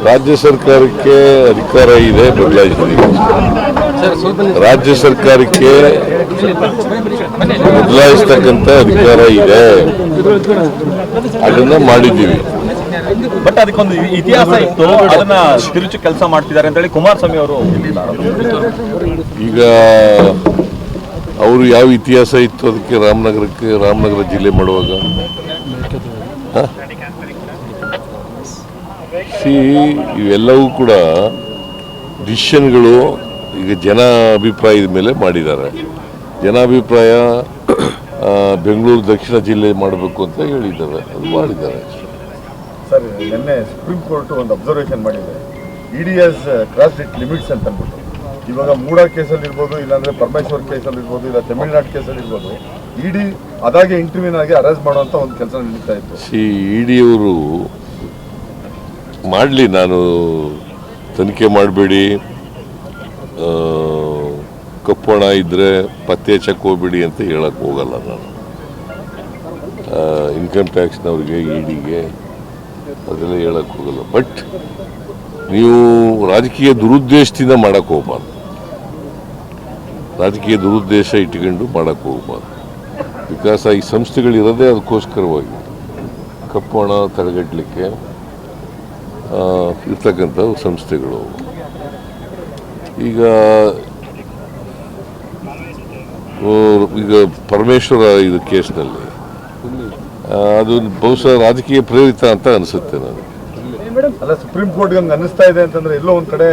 ರಾಜ್ಯ ಸರ್ಕಾರಕ್ಕೆ ಅಧಿಕಾರ ಇದೆ, ಬದಲಾಯಿಸಿದ್ದೀವಿ. ರಾಜ್ಯ ಸರ್ಕಾರಕ್ಕೆ ಬದಲಾಯಿಸ್ತಕ್ಕಂಥ ಅಧಿಕಾರ ಇದೆ, ಅದನ್ನ ಮಾಡಿದ್ದೀವಿ. ಬಟ್ ಅದಕ್ಕೊಂದು ಇತಿಹಾಸ ಇತ್ತು, ಅದನ್ನ ತಿರುಚಿ ಕೆಲಸ ಮಾಡ್ತಿದ್ದಾರೆ ಅಂತ ಹೇಳಿ ಕುಮಾರಸ್ವಾಮಿ ಅವರು. ಈಗ ಅವರು ಯಾವ ಇತಿಹಾಸ ಇತ್ತು ಅದಕ್ಕೆ ರಾಮನಗರ ಜಿಲ್ಲೆ ಮಾಡುವಾಗ ಇವೆಲ್ಲವೂ ಕೂಡ ಡಿಸಿಷನ್ಗಳು ಈಗ ಜನ ಅಭಿಪ್ರಾಯದ ಮೇಲೆ ಮಾಡಿದ್ದಾರೆ. ಜನಾಭಿಪ್ರಾಯ ಬೆಂಗಳೂರು ದಕ್ಷಿಣ ಜಿಲ್ಲೆ ಮಾಡಬೇಕು ಅಂತ ಹೇಳಿದ್ದಾರೆ, ಅದು ಮಾಡಿದ್ದಾರೆ. ಸರ್, ನಿನ್ನೆ ಸುಪ್ರೀಂ ಕೋರ್ಟ್ ಒಂದು ಅಬ್ಸರ್ವೇಷನ್ ಮಾಡಿದೆ, ಇಡಿಎಸ್ ಕ್ರಾಸ್ ಇಟ್ ಲಿಮಿಟ್ಸ್ ಅಂತ ಅಂದ್ಬಿಟ್ಟು. ಇವಾಗ ಮೂಡಾ ಕೇಸಲ್ಲಿ ಇರ್ಬೋದು, ಇಲ್ಲಾಂದ್ರೆ ಪರಮೇಶ್ವರ್ ಕೇಸಲ್ಲಿ ಇರ್ಬೋದು, ಇಲ್ಲ ತಮಿಳುನಾಡು ಕೇಸಲ್ಲಿ ಇರ್ಬೋದು, ಇಡಿ ಅದಾಗೆ ಇಂಟರ್ವ್ಯೂನ್ ಆಗಿ ಅರೆಸ್ಟ್ ಮಾಡುವಂತ ಒಂದು ಕೆಲಸ ನಡೀತಾ ಇತ್ತು. ಇಡಿಯವರು ಮಾಡಲಿ, ನಾನು ತನಿಖೆ ಮಾಡಬೇಡಿ, ಕಪ್ಪಣ ಇದ್ದರೆ ಪತ್ತೆ ಹಚ್ಚಕ್ಕೆ ಹೋಗ್ಬೇಡಿ ಅಂತ ಹೇಳಕ್ಕೆ ಹೋಗಲ್ಲ ನಾನು. ಇನ್ಕಮ್ ಟ್ಯಾಕ್ಸ್ನವ್ರಿಗೆ, ಇಡಿಗೆ ಅದೆಲ್ಲ ಹೇಳಕ್ಕೆ ಹೋಗಲ್ಲ. ಬಟ್ ನೀವು ರಾಜಕೀಯ ದುರುದ್ದೇಶದಿಂದ ಮಾಡಕ್ಕೆ ಹೋಗ್ಬಾರ್ದು, ರಾಜಕೀಯ ದುರುದ್ದೇಶ ಇಟ್ಕೊಂಡು ಮಾಡಕ್ಕೆ ಹೋಗ್ಬಾರ್ದು. ಬಿಕಾಸ್ ಈ ಸಂಸ್ಥೆಗಳಿರೋದೇ ಅದಕ್ಕೋಸ್ಕರವಾಗಿ, ಕಪ್ಪು ಹಣ ತಡೆಗಟ್ಟಲಿಕ್ಕೆ ಇರ್ತಕ್ಕಂಥ ಸಂಸ್ಥೆಗಳು. ಈಗ ಪರಮೇಶ್ವರ ಇದು ಕೇಸ್ನಲ್ಲಿ ಅದು ಬಹುಶಃ ರಾಜಕೀಯ ಪ್ರೇರಿತ ಅಂತ ಅನಿಸುತ್ತೆ ನನಗೆ. ಅಲ್ಲ, ಸುಪ್ರೀಂ ಕೋರ್ಟ್ ಹಂಗೆ ಅನ್ನಿಸ್ತಾ ಇದೆ ಅಂತಂದ್ರೆ ಎಲ್ಲೋ ಒಂದ್ ಕಡೆ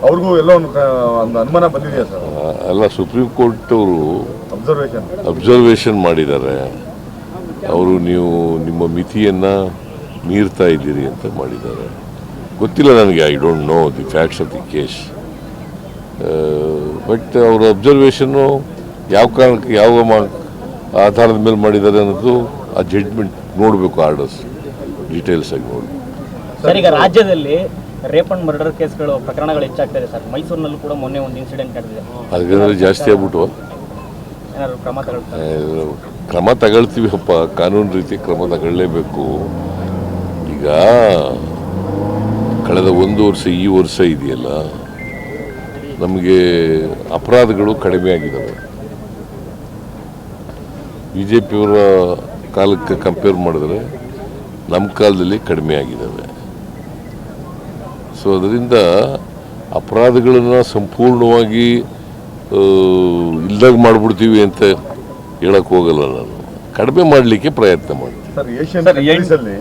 ಅವ್ರಿಗೂ ಎಲ್ಲೋ ಒಂದು ಅನುಮಾನ ಬಂದಿದೆಯಾ ಸರ್? ಅಲ್ಲ, ಸುಪ್ರೀಂ ಕೋರ್ಟ್ ಅವರು ಅಬ್ಸರ್ವೇಷನ್ ಮಾಡಿದ್ದಾರೆ. ಅವರು ನೀವು ನಿಮ್ಮ ಮಿತಿಯನ್ನು ಮೀರ್ತಾ ಇದ್ದೀರಿ ಅಂತ ಮಾಡಿದ್ದಾರೆ. ಗೊತ್ತಿಲ್ಲ ನನಗೆ, I don't know the facts of the case. But ಅವರ ಅಬ್ಸರ್ವೇಷನ್ನು ಯಾವ ಕಾರಣಕ್ಕೆ, ಯಾವ ಆಧಾರದ ಮೇಲೆ ಮಾಡಿದ್ದಾರೆ ಅನ್ನೋದು ಆ ಜಡ್ಜ್ಮೆಂಟ್ ನೋಡಬೇಕು, ಆರ್ಡರ್ಸ್ ಡೀಟೇಲ್ಸ್ ಆಗಿ ನೋಡಬೇಕು. ಸರ್, ಈಗ ರಾಜ್ಯದಲ್ಲಿ ರೇಪ್ ಅಂಡ್ ಮರ್ಡರ್ ಕೇಸ್ಗಳು ಪ್ರಕರಣಗಳು ಹೆಚ್ಚಾಗ್ತದೆ ಸರ್. ಮೈಸೂರಿನಲ್ಲೂ ಕೂಡ ಮೊನ್ನೆ ಒಂದು ಇನ್ಸಿಡೆಂಟ್ ನಡೆದಿದೆ. ಅದಕ್ಕೆ ಜಾಸ್ತಿ ಆಗ್ಬಿಟ್ಟು ಏನಾದ್ರು ಕ್ರಮ ತಗೊಳ್ತೀವಪ್ಪ, ಕಾನೂನು ರೀತಿ ಕ್ರಮ ತಗೊಳ್ಳೇಬೇಕು. ಈಗ ಕಳೆದ ಒಂದು ವರ್ಷ, ಈ ವರ್ಷ ಇದೆಯಲ್ಲ, ನಮಗೆ ಅಪರಾಧಗಳು ಕಡಿಮೆ ಆಗಿದ್ದಾವೆ. ಬಿ ಜೆ ಪಿಯವರ ಕಾಲಕ್ಕೆ ಕಂಪೇರ್ ಮಾಡಿದ್ರೆ ನಮ್ಮ ಕಾಲದಲ್ಲಿ ಕಡಿಮೆ ಆಗಿದ್ದಾವೆ. ಸೊ ಅದರಿಂದ ಅಪರಾಧಗಳನ್ನು ಸಂಪೂರ್ಣವಾಗಿ ಇಲ್ದಾಗ ಮಾಡಿಬಿಡ್ತೀವಿ ಅಂತ ಹೇಳಕ್ಕೆ ಹೋಗಲ್ಲ. ನಾನು ಕಡಿಮೆ ಮಾಡಲಿಕ್ಕೆ ಪ್ರಯತ್ನ ಮಾಡ್ತೀನಿ. ಸರ್, ಏಷ್ಯನ್ ಕಂಟ್ರೀಸಲ್ಲಿ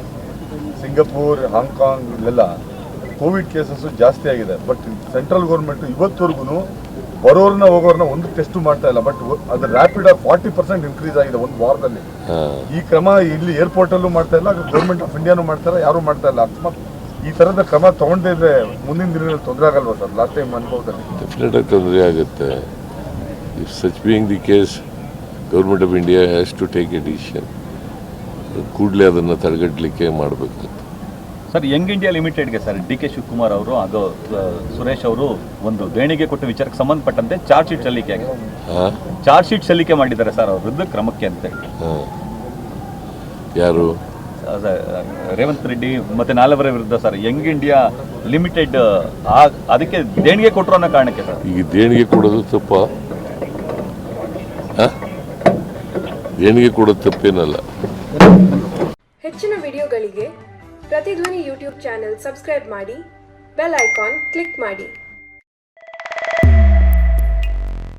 ಸಿಂಗಪೂರ್, ಹಾಂಗ್ಕಾಂಗ್ ಇಲ್ಲೆಲ್ಲ ಕೋವಿಡ್ ಕೇಸಸ್ ಜಾಸ್ತಿ ಆಗಿದೆ. ಬಟ್ ಸೆಂಟ್ರಲ್ ಗೌರ್ಮೆಂಟ್ ಇವತ್ತವರೆಗೂ ಬರೋರ್ನ ಹೋಗೋರ್ನ ಒಂದು ಟೆಸ್ಟ್ ಮಾಡ್ತಾ ಇಲ್ಲ. ಬಟ್ ಅದು ರ್ಯಾಪಿಡ್ ಆಗಿ 40% ಇನ್ಕ್ರೀಸ್ ಆಗಿದೆ ಒಂದು ವಾರದಲ್ಲಿ. ಈ ಕ್ರಮ ಇಲ್ಲಿ ಏರ್ಪೋರ್ಟ್ ಅಲ್ಲೂ ಮಾಡ್ತಾ ಇಲ್ಲ, ಗೌರ್ಮೆಂಟ್ ಆಫ್ ಇಂಡಿಯಾನು ಮಾಡ್ತಾರೆ, ಯಾರು ಮಾಡ್ತಾ ಇಲ್ಲ. ಅಕಸ್ಮಾತ್ ಈ ತರದ ಕ್ರಮ ತಗೊಂಡೇ ಇದ್ರೆ ಮುಂದಿನ ದಿನಗಳಲ್ಲಿ ತೊಂದರೆ ಆಗಲ್ವಾ ಸರ್? ಲಾಸ್ಟ್ ಟೈಮ್ ಅನುಭವದಲ್ಲಿ ಡೆಫಿನೆಟ್ ಆಗಿ ತೊಂದರೆ ಆಗುತ್ತೆ. If such being the case, government of India has to take a decision. ಕೂಡಲೇ ಅದನ್ನು ತಡೆಗಟ್ಟಲಿಕ್ಕೆ ಮಾಡಬೇಕು. ಸರ್, ಯಂಗ್ ಇಂಡಿಯಾ ಲಿಮಿಟೆಡ್ಗೆ ಸರ್ ಡಿ.ಕೆ. ಶಿವಕುಮಾರ್ ಅವರು ಹಾಗೂ ಸುರೇಶ್ ಅವರು ಒಂದು ದೇಣಿಗೆ ಕೊಟ್ಟ ವಿಚಾರಕ್ಕೆ ಸಂಬಂಧಪಟ್ಟಂತೆ ಚಾರ್ಜ್ ಶೀಟ್ ಸಲ್ಲಿಕೆ ಮಾಡಿದ್ದಾರೆ ಸರ್, ಅವ್ರ ವಿರುದ್ಧ ಕ್ರಮಕ್ಕೆ ಅಂತ. ಯಾರು? ರೇವಂತ್ ರೆಡ್ಡಿ ಮತ್ತೆ ನಾಲ್ವರ ವಿರುದ್ಧ ಸರ್, ಯಂಗ್ ಇಂಡಿಯಾ ಲಿಮಿಟೆಡ್ ಅದಕ್ಕೆ ದೇಣಿಗೆ ಕೊಟ್ಟರು ಅನ್ನೋ ಕಾರಣಕ್ಕೆ ಸರ್. ಈಗ ದೇಣಿಗೆ ಕೊಡೋದು ತಪ್ಪ? ದೇಣಿಗೆ ಕೊಡೋದು ತಪ್ಪೇನಲ್ಲ. ಹೆಚ್ಚಿನ ವಿಡಿಯೋಗಳಿಗೆ ಪ್ರತಿಧ್ವನಿ ಯೂಟ್ಯೂಬ್ ಚಾನೆಲ್ ಸಬ್ಸ್ಕ್ರೈಬ್ ಮಾಡಿ, ಬೆಲ್ ಐಕಾನ್ ಕ್ಲಿಕ್ ಮಾಡಿ.